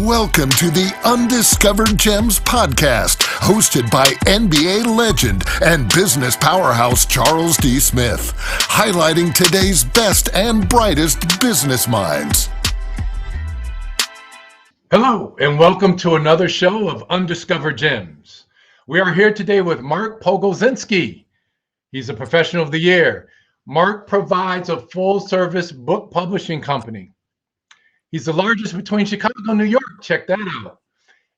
Welcome to the Undiscovered Gems podcast, hosted by NBA legend and business powerhouse Charles D. Smith, highlighting today's best and brightest business minds. Hello, and welcome to another show of Undiscovered Gems. We are here today with Mark Pogodzinski. He's a professional of the year. Mark provides a full-service book publishing company. He's the largest between Chicago and New York. Check that out.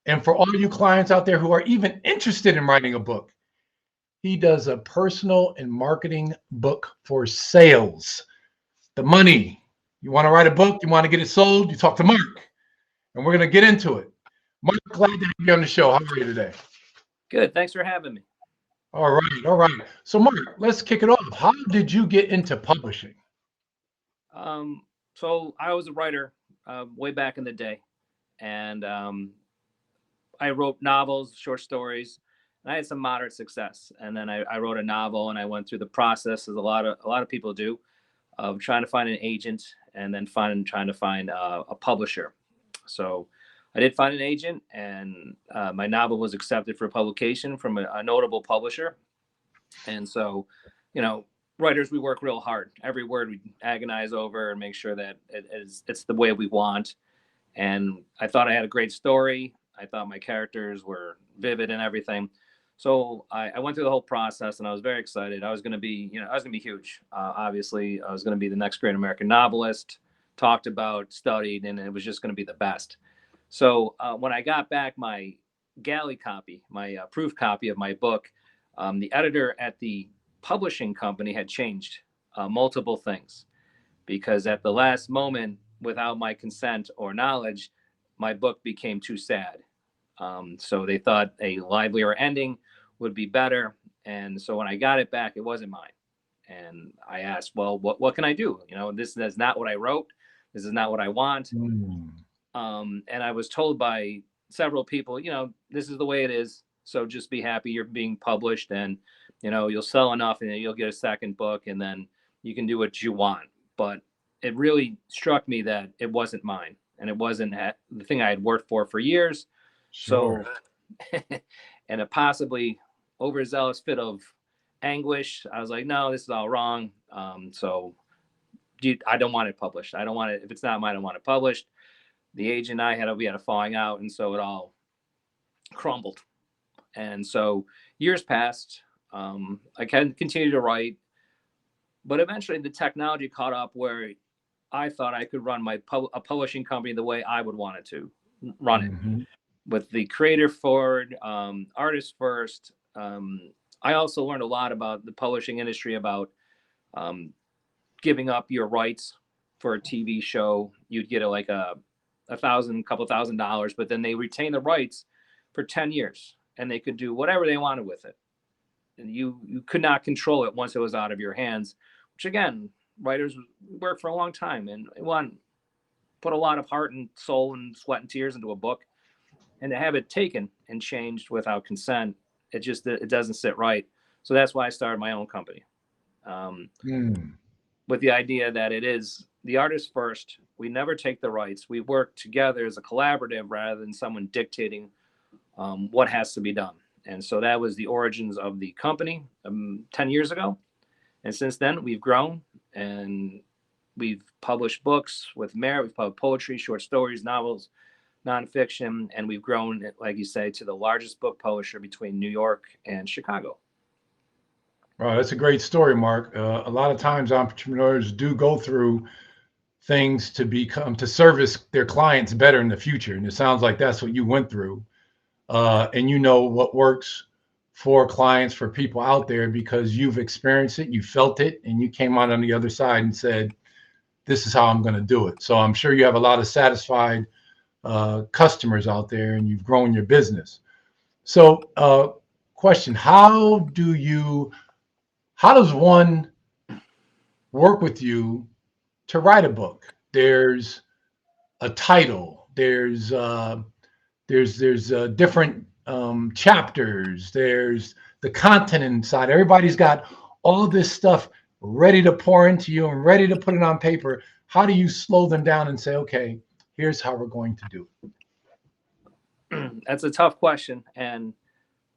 And for all you clients out there who are even interested in writing a book, he does a personal and marketing book for sales. The money. You want to write a book, you want to get it sold, you talk to Mark. And we're going to get into it. Mark, glad to have you on the show. How are you today? Good. Thanks for having me. All right. So, Mark, let's kick it off. How did you get into publishing? So I was a writer way back in the day, and I wrote novels, short stories, and I had some moderate success. And then I wrote a novel, and I went through the process, as a lot of people do, of trying to find an agent and then trying to find a publisher. So I did find an agent, and my novel was accepted for publication from a notable publisher. And so, writers, we work real hard. Every word we agonize over and make sure that it's the way we want. And I thought I had a great story. I thought my characters were vivid and everything. So I went through the whole process, and I was very excited. I was going to be, huge. Obviously, I was going to be the next great American novelist, talked about, studied, and it was just going to be the best. So when I got back my galley copy, my proof copy of my book, the editor at the publishing company had changed multiple things, because at the last moment, without my consent or knowledge, my book became too sad. So they thought a livelier ending would be better. And so when I got it back, it wasn't mine. And I asked, well, what can I do? This is not what I wrote. This is not what I want. And I was told by several people, this is the way it is. So just be happy you're being published, and, you'll sell enough and you'll get a second book, and then you can do what you want. But it really struck me that it wasn't mine, and it wasn't the thing I had worked for years. Sure. So, and a possibly overzealous fit of anguish, I was like, no, this is all wrong. So I don't want it published. I don't want it. If it's not mine, I don't want it published. The agent and we had a falling out, and so it all crumbled. And so years passed. I continued to write, but eventually the technology caught up where I thought I could run a publishing company the way I would want it to run it, with the creator forward, artist first. I also learned a lot about the publishing industry, about giving up your rights for a TV show. You'd get a couple $1,000, but then they retain the rights for 10 years, and they could do whatever they wanted with it. And you could not control it once it was out of your hands, which, again, writers work for a long time and put a lot of heart and soul and sweat and tears into a book, and to have it taken and changed without consent, it doesn't sit right. So that's why I started my own company, with the idea that it is the artist first. We never take the rights. We work together as a collaborative rather than someone dictating what has to be done. And so that was the origins of the company 10 years ago. And since then, we've grown, and we've published books with merit. We've published poetry, short stories, novels, nonfiction, and we've grown, like you say, to the largest book publisher between New York and Chicago. Wow, that's a great story, Mark. A lot of times entrepreneurs do go through things to service their clients better in the future. And it sounds like that's what you went through. And you know what works for clients, for people out there, because you've experienced it, you felt it, and you came out on the other side and said, this is how I'm going to do it. So I'm sure you have a lot of satisfied customers out there, and you've grown your business. So question, how does one work with you to write a book? There's a title, there's different chapters, there's the content inside. Everybody's got all this stuff ready to pour into you and ready to put it on paper. How do you slow them down and say, okay, here's how we're going to do it? That's a tough question, and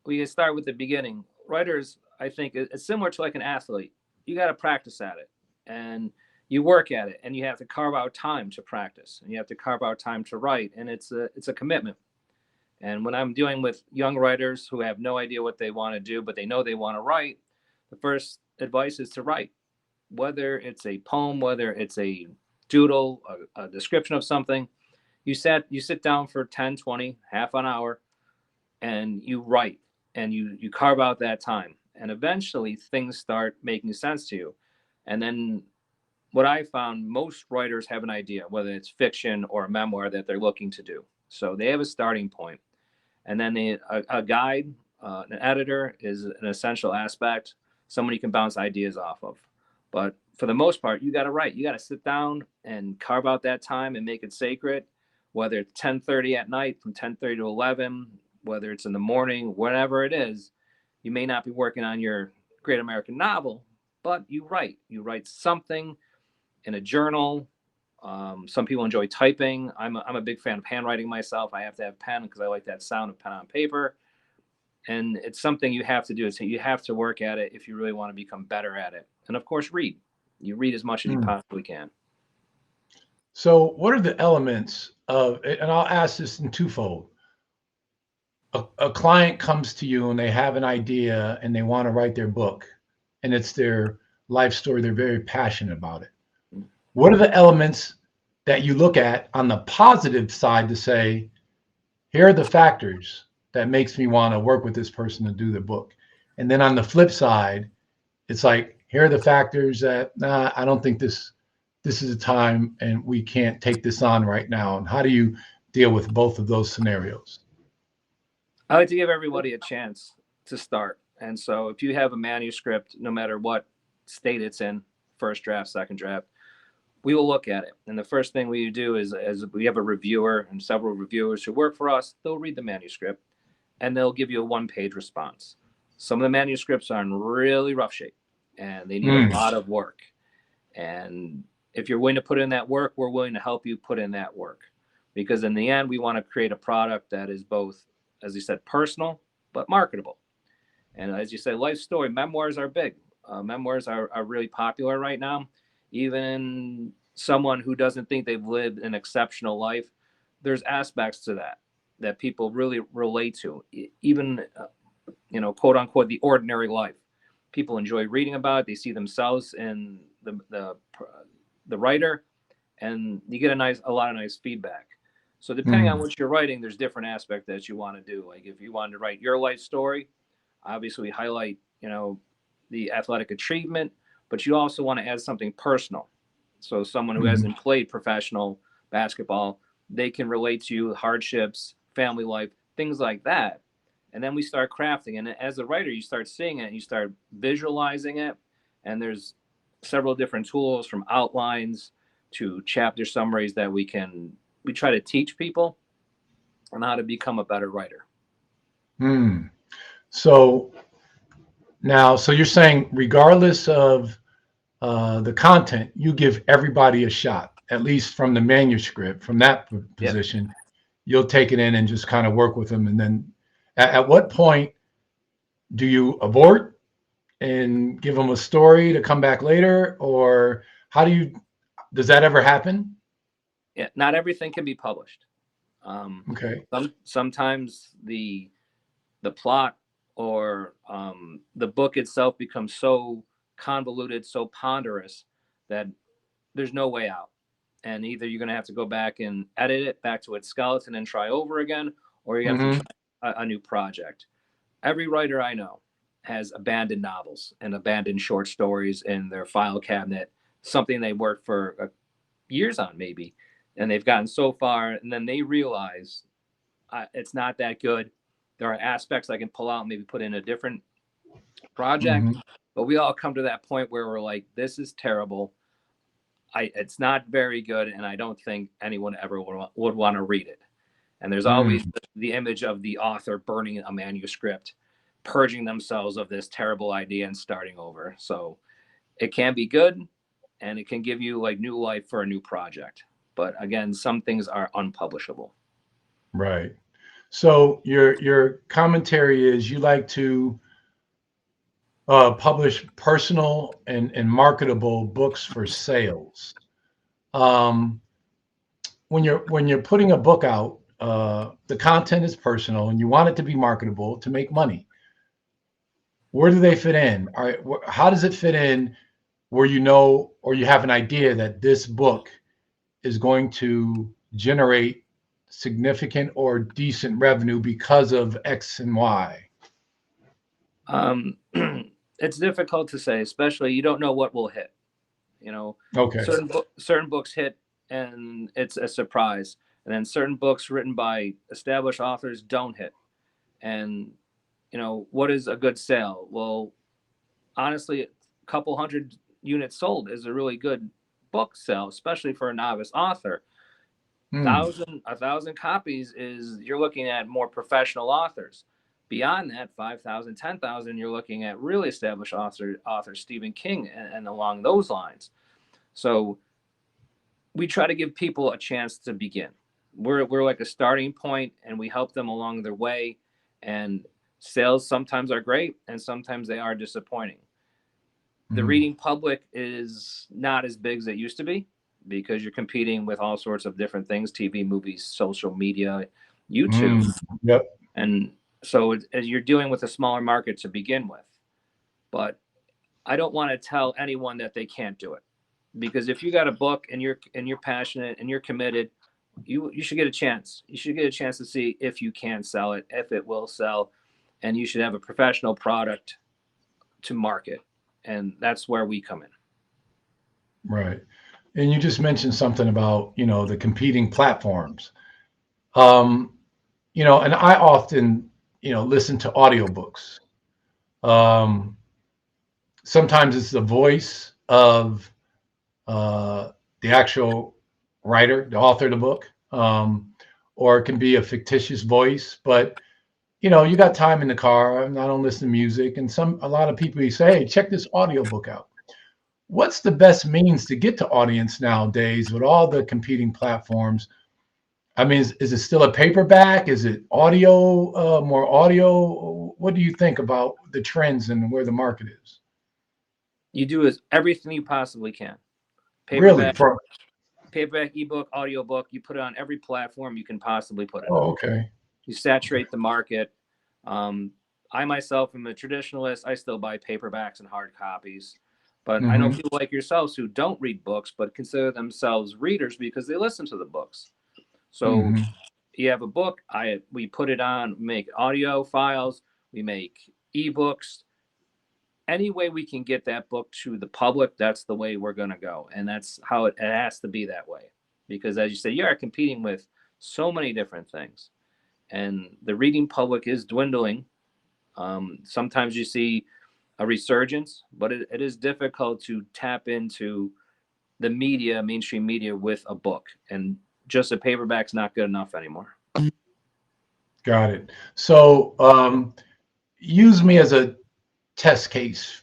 we can start with the beginning. Writers, I think, it's similar to like an athlete. You got to practice at it, and you work at it, and you have to carve out time to practice, and you have to carve out time to write, and it's a commitment. And when I'm dealing with young writers who have no idea what they want to do, but they know they want to write, the first advice is to write. Whether it's a poem, whether it's a doodle, a description of something, you sit down for 10, 20, half an hour, and you write, and you carve out that time. And eventually things start making sense to you. And then what I found, most writers have an idea, whether it's fiction or a memoir that they're looking to do. So they have a starting point. And then a guide, an editor is an essential aspect, someone you can bounce ideas off of. But for the most part, you got to write. You got to sit down and carve out that time and make it sacred, whether it's 10:30 at night, from 10:30 to 11, whether it's in the morning, whatever it is. You may not be working on your great American novel, but you write. You write something in a journal. Some people enjoy typing. I'm a big fan of handwriting myself. I have to have pen because I like that sound of pen on paper. And it's something you have to do. You have to work at it if you really want to become better at it. And of course, read. You read as much as you possibly can. So what are the elements of, and I'll ask this in twofold. A client comes to you and they have an idea and they want to write their book, and it's their life story. They're very passionate about it. What are the elements that you look at on the positive side to say, here are the factors that makes me want to work with this person to do the book? And then on the flip side, it's like, here are the factors that, I don't think this is a time and we can't take this on right now. And how do you deal with both of those scenarios? I like to give everybody a chance to start. And so if you have a manuscript, no matter what state it's in, first draft, second draft, we will look at it. And the first thing we do is, as we have a reviewer and several reviewers who work for us, they'll read the manuscript and they'll give you a one-page response. Some of the manuscripts are in really rough shape and they need a lot of work. And if you're willing to put in that work, we're willing to help you put in that work. Because in the end, we want to create a product that is both, as you said, personal, but marketable. And as you say, life story, memoirs are big. Memoirs are really popular right now. Even someone who doesn't think they've lived an exceptional life, there's aspects to that people really relate to. Even, quote unquote, the ordinary life. People enjoy reading about it. They see themselves in the writer, and you get a lot of nice feedback. So depending on what you're writing, there's different aspects that you want to do. Like if you wanted to write your life story, obviously we highlight, the athletic achievement, but you also want to add something personal. So someone who hasn't played professional basketball, they can relate to you, hardships, family life, things like that. And then we start crafting. And as a writer, you start seeing it and you start visualizing it. And there's several different tools, from outlines to chapter summaries, that we try to teach people on how to become a better writer. So you're saying regardless of the content, you give everybody a shot, at least from the manuscript, from that position. Yep. You'll take it in and just kind of work with them. And then at what point do you abort and give them a story to come back later? Or does that ever happen? Yeah, not everything can be published. Okay. Sometimes the plot or the book itself becomes so convoluted, so ponderous, that there's no way out. And either you're going to have to go back and edit it back to its skeleton and try over again, or you have to try a new project. Every writer I know has abandoned novels and abandoned short stories in their file cabinet, something they worked for years on maybe, and they've gotten so far, and then they realize it's not that good. There are aspects I can pull out and maybe put in a different project, but we all come to that point where we're like, this is terrible. It's not very good, and I don't think anyone ever would want to read it. And there's always the image of the author burning a manuscript, purging themselves of this terrible idea and starting over. So it can be good, and it can give you like new life for a new project. But again, some things are unpublishable. Right. So your commentary is you like to publish personal and marketable books for sales. Um, when you're putting a book out, the content is personal, and you want it to be marketable to make money. Where do they fit in? How does it fit in where you know or you have an idea that this book is going to generate significant or decent revenue because of X and Y? It's difficult to say, especially you don't know what will hit. You know, Okay. certain books hit and it's a surprise, and then certain books written by established authors don't hit. And what is a good sale? Well, honestly, a couple hundred units sold is a really good book sale, especially for a novice author. Hmm. A thousand copies is you're looking at more professional authors. Beyond that, 5,000, 10,000, you're looking at really established author Stephen King and along those lines. So we try to give people a chance to begin. We're like a starting point, and we help them along their way. And sales sometimes are great, and sometimes they are disappointing. The reading public is not as big as it used to be because you're competing with all sorts of different things: TV, movies, social media, YouTube. Yep. And so as you're dealing with a smaller market to begin with. But I don't want to tell anyone that they can't do it, because if you got a book and you're passionate and you're committed, you should get a chance. You should get a chance to see if you can sell it, if it will sell, and you should have a professional product to market. And that's where we come in. Right. And you just mentioned something about, the competing platforms. And I often, listen to audiobooks. Sometimes it's the voice of the actual writer, the author of the book, or it can be a fictitious voice. But you got time in the car, and I don't listen to music. And a lot of people, you say, hey, check this audiobook out. What's the best means to get to audience nowadays with all the competing platforms? I mean, is it still a paperback? Is it audio, more audio? What do you think about the trends and where the market is? You do everything you possibly can. Really? Paperback, ebook, audiobook, you put it on every platform you can possibly put it on. Oh, okay. You saturate the market. I myself am a traditionalist. I still buy paperbacks and hard copies. But I know people like yourselves who don't read books, but consider themselves readers because they listen to the books. So you have a book, we put it on, make audio files, we make ebooks. Any way we can get that book to the public, that's the way we're going to go. And that's how it has to be that way. Because as you said, you are competing with so many different things. And the reading public is dwindling. Sometimes you see a resurgence, but it is difficult to tap into the media, mainstream media, with a book. And just a paperback's not good enough anymore. Got it. So use me as a test case.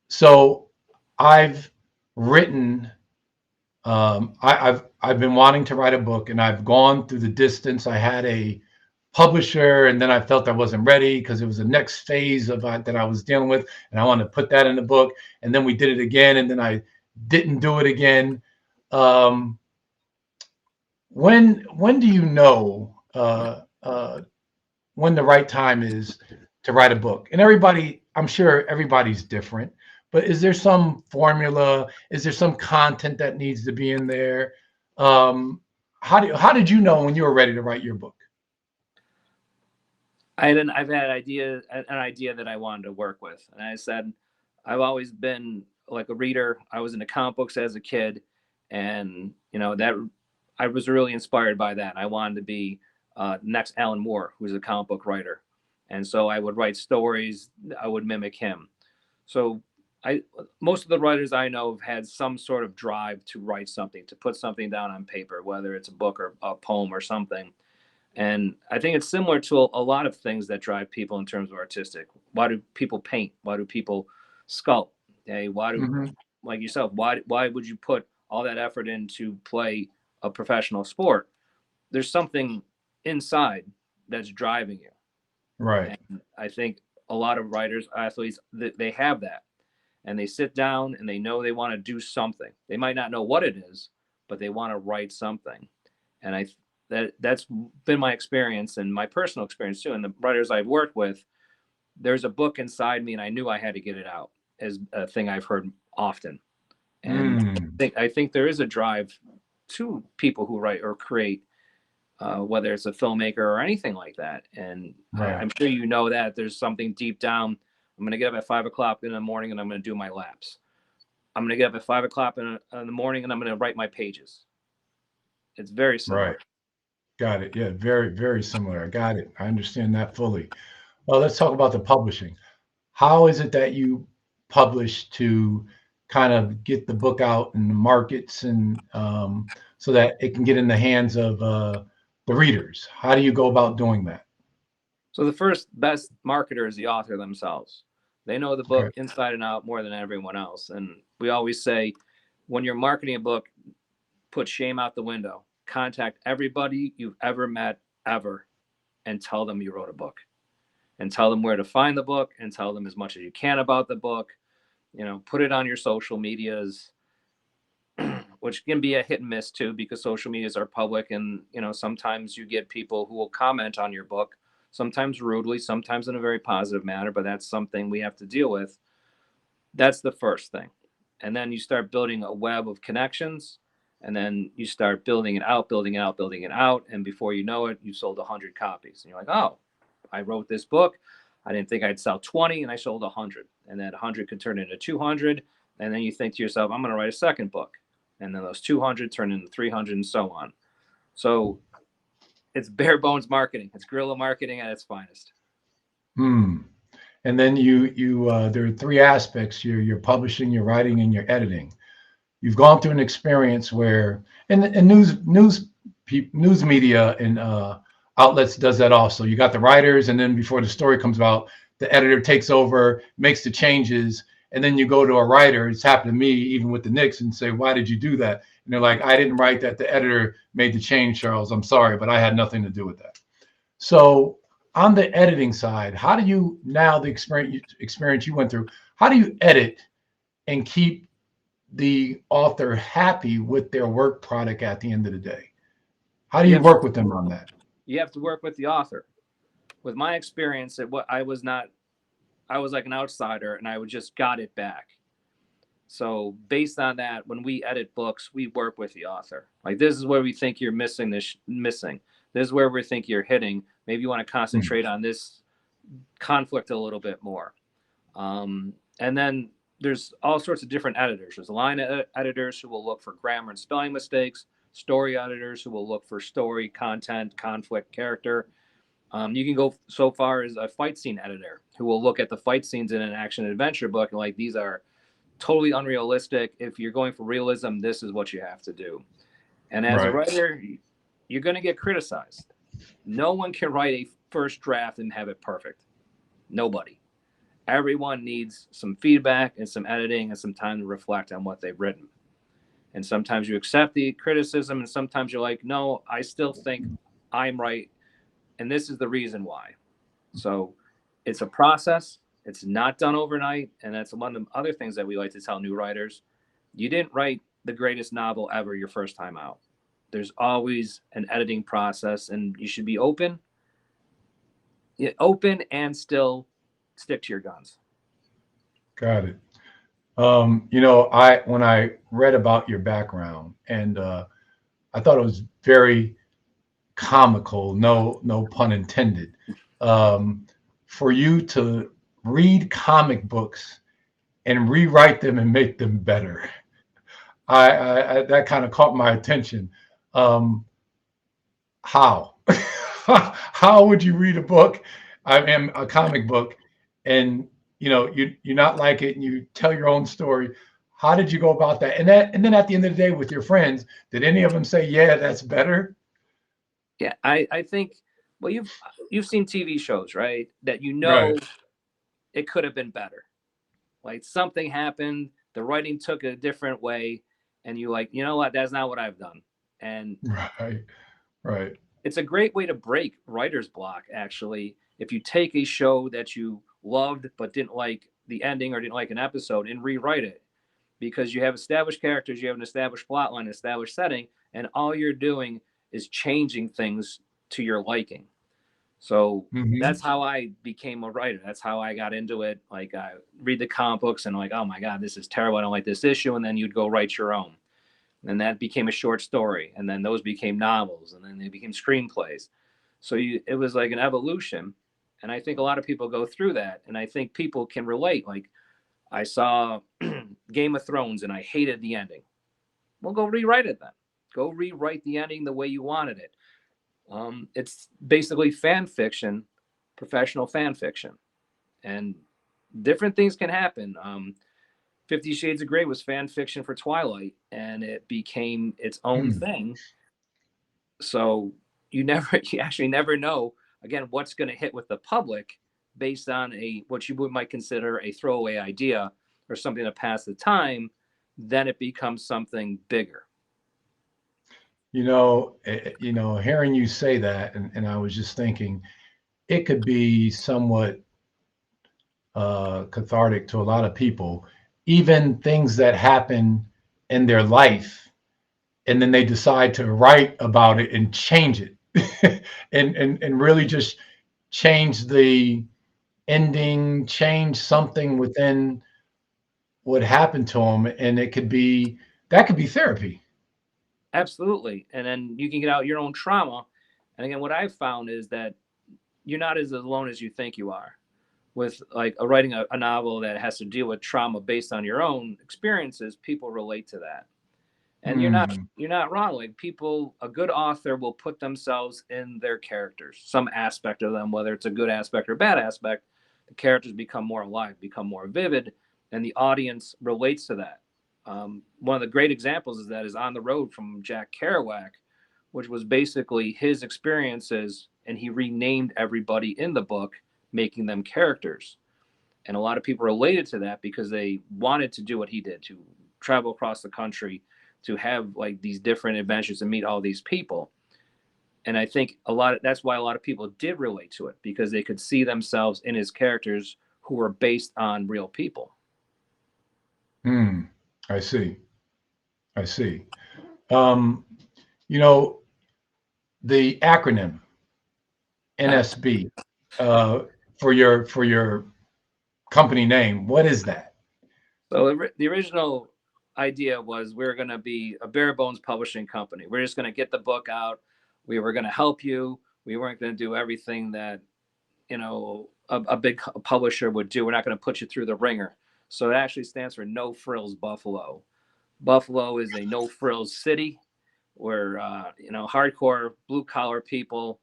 So I've written, I've been wanting to write a book, and I've gone through the distance. I had a publisher, and then I felt I wasn't ready because it was the next phase of that I was dealing with, and I wanted to put that in the book. And then we did it again, and then I didn't do it again. When do you know when the right time is to write a book? And I'm sure everybody's different, but is there some formula? Is there some content that needs to be in there? How did you know when you were ready to write your book? I've had an idea that I wanted to work with. And I said, I've always been like a reader. I was into comic books as a kid. And, that I was really inspired by that. I wanted to be next Alan Moore, who's a comic book writer. And so I would write stories. I would mimic him. So most of the writers I know have had some sort of drive to write something, to put something down on paper, whether it's a book or a poem or something. And I think it's similar to a lot of things that drive people in terms of artistic. Why do people paint? Why do people sculpt? Why do, like yourself, why would you put all that effort in to play a professional sport? There's something inside that's driving you. Right. And I think a lot of writers, athletes, they have that, and they sit down and they know they want to do something. They might not know what it is, but they want to write something. And that's been my experience and my personal experience too. And the writers I've worked with, there's a book inside me, and I knew I had to get it out, as a thing I've heard often. And I think there is a drive to people who write or create, whether it's a filmmaker or anything like that. And Right. I'm sure you know that there's something deep down. I'm going to get up at 5 o'clock in the morning and I'm going to do my laps. I'm going to get up at 5 o'clock in the morning and I'm going to write my pages. It's very similar. Right. Got it. Yeah, very, very similar. I got it. I understand that fully. Well, let's talk about the publishing. How is it that you publish to kind of get the book out in the markets and so that it can get in the hands of the readers? How do you go about doing that? So the first best marketer is the author themselves. They know the book Okay. inside and out more than everyone else. And we always say, when you're marketing a book, put shame out the window. Contact everybody you've ever met, ever, and tell them you wrote a book. And tell them where to find the book, and tell them as much as you can about the book. You know, put it on your social medias, which can be a hit and miss too, because social medias are public, and you know, sometimes you get people who will comment on your book, sometimes rudely, sometimes in a very positive manner, but that's something we have to deal with. That's the first thing. And then you start building a web of connections, and then you start building it out, building it out, building it out, and before you know it, you sold 100 copies, and you're like, oh, I wrote this book. I didn't think I'd sell 20, and I sold 100. And that 100 could turn into 200. And then you think to yourself, I'm going to write a second book. And then those 200 turn into 300 and so on. So it's bare bones marketing. It's guerrilla marketing at its finest. And then there are three aspects: your publishing, your writing, and your editing. You've gone through an experience where, and news media and outlets does that also. You got the writers, and then before the story comes out, the editor takes over, makes the changes, and then you go to a writer. It's happened to me even with the Knicks, and say, why did you do that? And they're like, I didn't write that. The editor made the change, Charles. I'm sorry, but I had nothing to do with that. So on the editing side, how do you, now the experience you went through, how do you edit and keep the author happy with their work product at the end of the day? How do you work with them on that? You have to work with the author. With my experience, I was like an outsider, and I just got it back. So based on that, when we edit books, we work with the author. Like, this is where we think you're missing this. This is where we think you're hitting. Maybe you want to concentrate on this conflict a little bit more. And then there's all sorts of different editors. There's line editors who will look for grammar and spelling mistakes. Story editors who will look for story, content, conflict, character. You can go so far as a fight scene editor who will look at the fight scenes in an action adventure book and like, these are totally unrealistic. If you're going for realism, this is what you have to do. And as a writer, you're going to get criticized. No one can write a first draft and have it perfect. Nobody. Everyone needs some feedback and some editing and some time to reflect on what they've written. And sometimes you accept the criticism, and sometimes you're like, no, I still think I'm right, and this is the reason why. So it's a process. It's not done overnight. And that's one of the other things that we like to tell new writers. You didn't write the greatest novel ever your first time out. There's always an editing process, and you should be open and still stick to your guns. Got it. When I read about your background, and I thought it was very comical, no pun intended, for you to read comic books and rewrite them and make them better. I that kind of caught my attention. How? How would you read a book, a comic book, and you not like it, and you tell your own story? How did you go about that? And then at the end of the day, with your friends, did any of them say, yeah, that's better? Yeah, I think, well, you've seen TV shows, right? That Right. It could have been better. Like, something happened, the writing took a different way, and you like, you know what, that's not what I've done. And Right. it's a great way to break writer's block, actually. If you take a show that you loved but didn't like the ending or didn't like an episode and rewrite it, because you have established characters, you have an established plot line, established setting, and all you're doing is changing things to your liking. So Mm-hmm. that's how I became a writer. That's how I got into it. Like, I read the comic books and like, oh my God, this is terrible. I don't like this issue. And then you'd go write your own. And that became a short story. And then those became novels. And then they became screenplays. So it was like an evolution. And I think a lot of people go through that. And I think people can relate. Like, I saw Game of Thrones and I hated the ending. Well, go rewrite it then. Go rewrite the ending the way you wanted it. It's basically fan fiction, professional fan fiction, and different things can happen. 50 Shades of Grey was fan fiction for Twilight, and it became its own thing. So you actually never know, again, what's going to hit with the public based on what you might consider a throwaway idea or something to pass the time. Then it becomes something bigger. Hearing you say that, and I was just thinking, it could be somewhat cathartic to a lot of people, even things that happen in their life, and then they decide to write about it and change it, and really just change the ending, change something within what happened to them, and that could be therapy. Absolutely. And then you can get out your own trauma. And again, what I've found is that you're not as alone as you think you are. With like writing a novel that has to deal with trauma based on your own experiences, people relate to that. And you're not wrong. Like, a good author will put themselves in their characters, some aspect of them, whether it's a good aspect or bad aspect. The characters become more alive, become more vivid, and the audience relates to that. One of the great examples is On the Road from Jack Kerouac, which was basically his experiences, and he renamed everybody in the book, making them characters. And a lot of people related to that because they wanted to do what he did, to travel across the country, to have like these different adventures and meet all these people. And I think that's why a lot of people did relate to it, because they could see themselves in his characters who were based on real people. I see. Um, you know, the acronym NSB for your company name. What is that? So the original idea was we were going to be a bare bones publishing company. We're just going to get the book out. We were going to help you. We weren't going to do everything that, a big publisher would do. We're not going to put you through the ringer. So it actually stands for No Frills Buffalo. Buffalo is a no frills city. We're, hardcore blue collar people.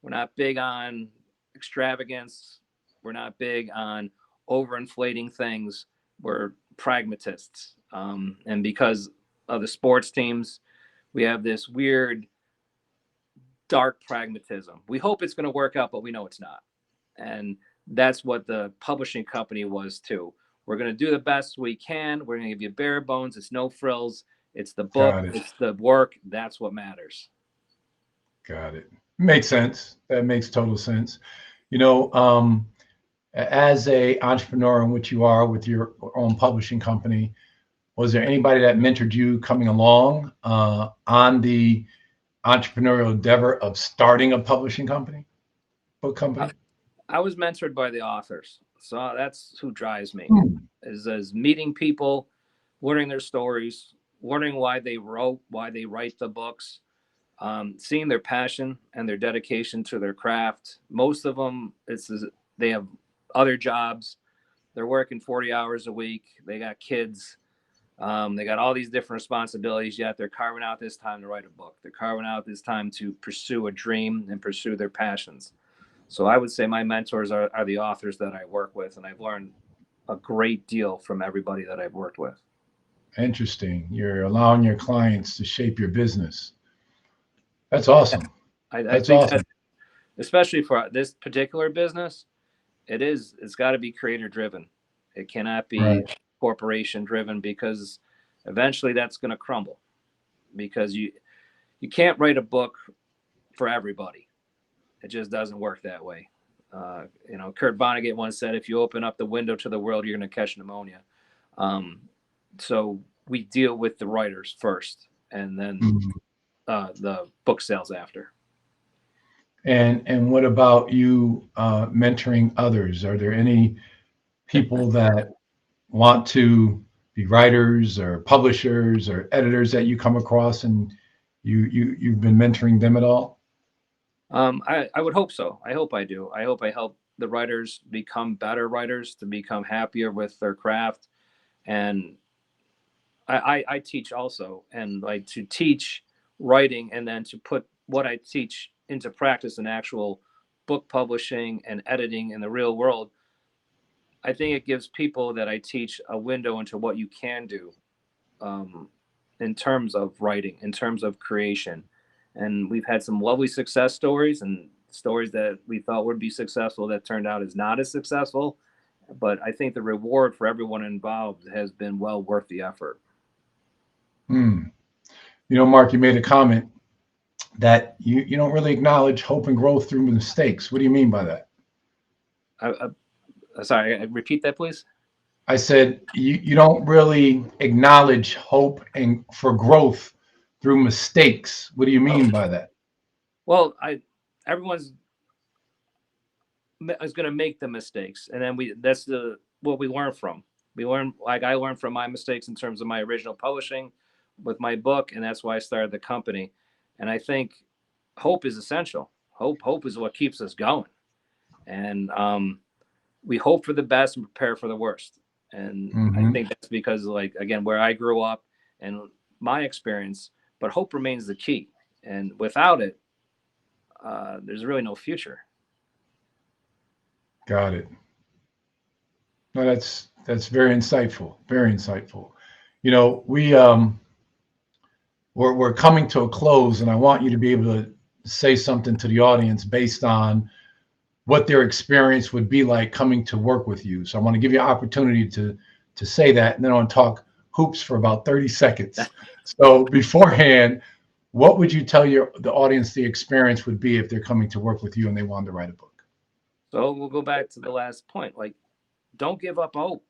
We're not big on extravagance. We're not big on overinflating things. We're pragmatists. And because of the sports teams, we have this weird, dark pragmatism. We hope it's going to work out, but we know it's not. And that's what the publishing company was too. We're going to do the best we can. We're going to give you bare bones. It's no frills. It's the book. It's the work. That's what matters. Got it. Makes sense. That makes total sense. As a entrepreneur in which you are with your own publishing company, was there anybody that mentored you coming along on the entrepreneurial endeavor of starting a publishing company, book company? I was mentored by the authors. So that's who drives me, is meeting people, learning their stories, learning why they wrote, why they write the books, seeing their passion and their dedication to their craft. Most of them, they have other jobs. They're working 40 hours a week. They got kids. They got all these different responsibilities, yet they're carving out this time to write a book. They're carving out this time to pursue a dream and pursue their passions. So I would say my mentors are the authors that I work with, and I've learned a great deal from everybody that I've worked with. Interesting. You're allowing your clients to shape your business. That's awesome. That's awesome. Especially for this particular business, it's got to be creator driven. It cannot be corporation driven, because eventually that's going to crumble, because you can't write a book for everybody. It just doesn't work that way. Kurt Vonnegut once said, if you open up the window to the world, you're going to catch pneumonia. So we deal with the writers first, and then the book sales after. And what about you mentoring others? Are there any people that want to be writers or publishers or editors that you come across and you've been mentoring them at all? I would hope so. I hope I do. I hope I help the writers become better writers, to become happier with their craft. And I teach also, and like to teach writing and then to put what I teach into practice in actual book publishing and editing in the real world. I think it gives people that I teach a window into what you can do in terms of writing, in terms of creation. And we've had some lovely success stories, and stories that we thought would be successful that turned out as not as successful. But I think the reward for everyone involved has been well worth the effort. Mark, you made a comment that you don't really acknowledge hope and growth through mistakes. What do you mean by that? Sorry, repeat that, please. I said you don't really acknowledge hope and for growth through mistakes. What do you mean by that? Well, everyone's is going to make the mistakes, and then that's what we learn from. I learned from my mistakes in terms of my original publishing with my book, and that's why I started the company. And I think hope is essential. Hope is what keeps us going. And we hope for the best and prepare for the worst. And I think that's because, like, again, where I grew up and my experience, but hope remains the key. And without it, there's really no future. Got it. No, that's very insightful. Very insightful. We're coming to a close, and I want you to be able to say something to the audience based on what their experience would be like coming to work with you. So I want to give you an opportunity to say that, and then I want to talk hoops for about 30 seconds. So beforehand, what would you tell the audience the experience would be if they're coming to work with you and they wanted to write a book? So we'll go back to the last point. Like, don't give up hope.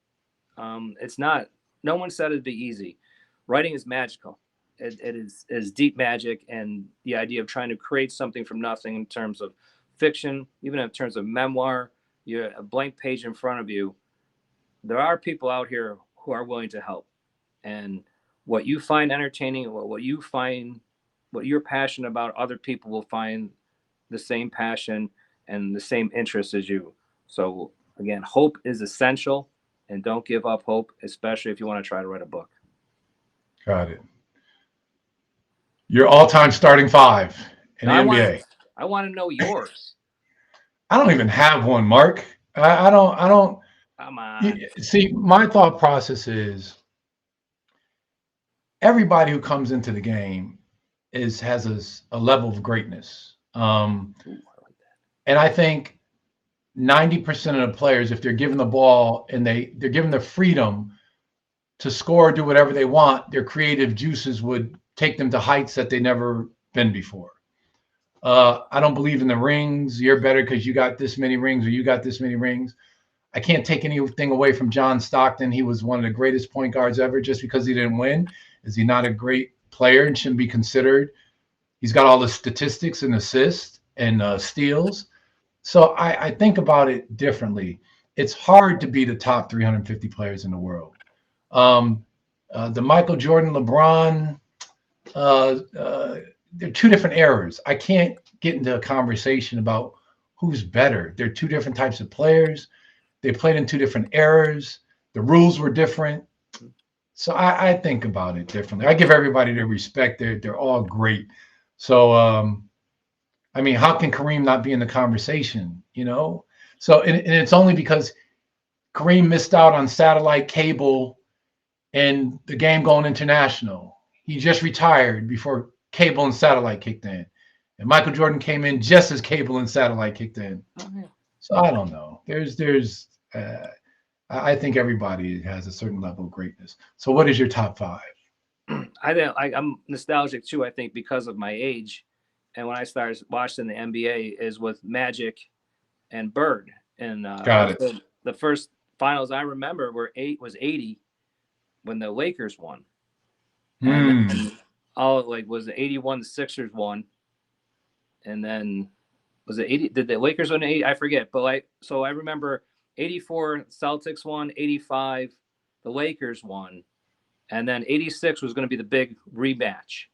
It's not. No one said it'd be easy. Writing is magical. It is deep magic, and the idea of trying to create something from nothing in terms of fiction, even in terms of memoir, you have a blank page in front of you. There are people out here who are willing to help, and what you find entertaining, what you're passionate about, other people will find the same passion and the same interest as you. So again, hope is essential, and don't give up hope, especially if you want to try to write a book. Got it. Your all-time starting five in the NBA. I want to know yours. I don't even have one, Mark. I don't. Come on. See, my thought process is everybody who comes into the game has a level of greatness. And I think 90% of the players, if they're given the ball and they're given the freedom to score, do whatever they want, their creative juices would take them to heights that they never been before. I don't believe in the rings. You're better because you got this many rings or you got this many rings. I can't take anything away from John Stockton. He was one of the greatest point guards ever. Just because he didn't win, is he not a great player and shouldn't be considered? He's got all the statistics and assists and steals. So I think about it differently. It's hard to be the top 350 players in the world. The Michael Jordan, LeBron, they're two different eras. I can't get into a conversation about who's better. They're two different types of players. They played in two different eras. The rules were different. So I think about it differently. I give everybody their respect. They're all great. So, I mean, how can Kareem not be in the conversation, So, and it's only because Kareem missed out on satellite cable and the game going international. He just retired before cable and satellite kicked in. And Michael Jordan came in just as cable and satellite kicked in. So I don't know. I think everybody has a certain level of greatness. So what is your top five? I'm nostalgic too, I think, because of my age. and when I started watching the NBA is with Magic and Bird. And Got it. The first finals I remember was 80 when the Lakers won. And all was it 81 the Sixers won. And then was it 80? Did the Lakers win 80? I forget. But so I remember 84 Celtics won, 85 the Lakers won, and then 86 was going to be the big rematch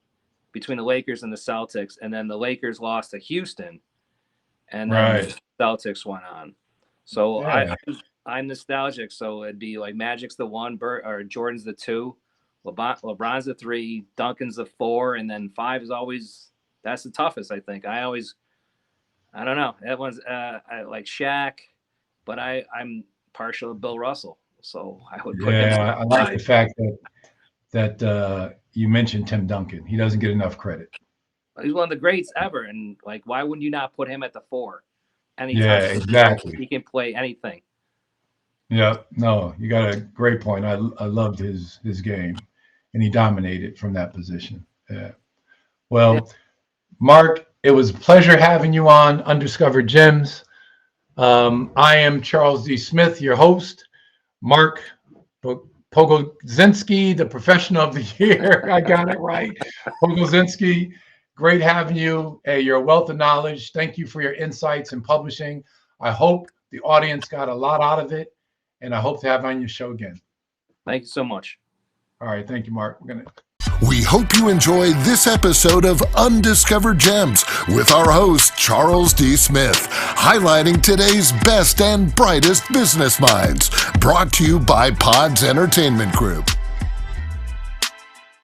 between the Lakers and the Celtics, and then the Lakers lost to Houston, and then the Celtics went on. So I'm nostalgic. So it'd be like Magic's the 1, or Jordan's the 2, LeBron's the 3, Duncan's the 4, and then 5 is always that's the toughest. I think I don't know. That one's I like Shaq, but I'm partial to Bill Russell, so I would put him. I like the fact that you mentioned Tim Duncan. He doesn't get enough credit. He's one of the greats ever, and why wouldn't you not put him at the 4? Exactly. He can play anything. Yeah, no, you got a great point. I loved his game, and he dominated from that position. Yeah. Well, Mark, it was a pleasure having you on Undiscovered Gems. I am Charles D. Smith, your host. Mark Pogodzinski, the Professional of the Year. I got it right. Pogodzinski, great having you. You're a wealth of knowledge. Thank you for your insights in publishing. I hope the audience got a lot out of it, and I hope to have you on your show again. Thank you so much. All right. Thank you, Mark. We hope you enjoyed this episode of Undiscovered Gems with our host, Charles D. Smith, highlighting today's best and brightest business minds. Brought to you by Pods Entertainment Group.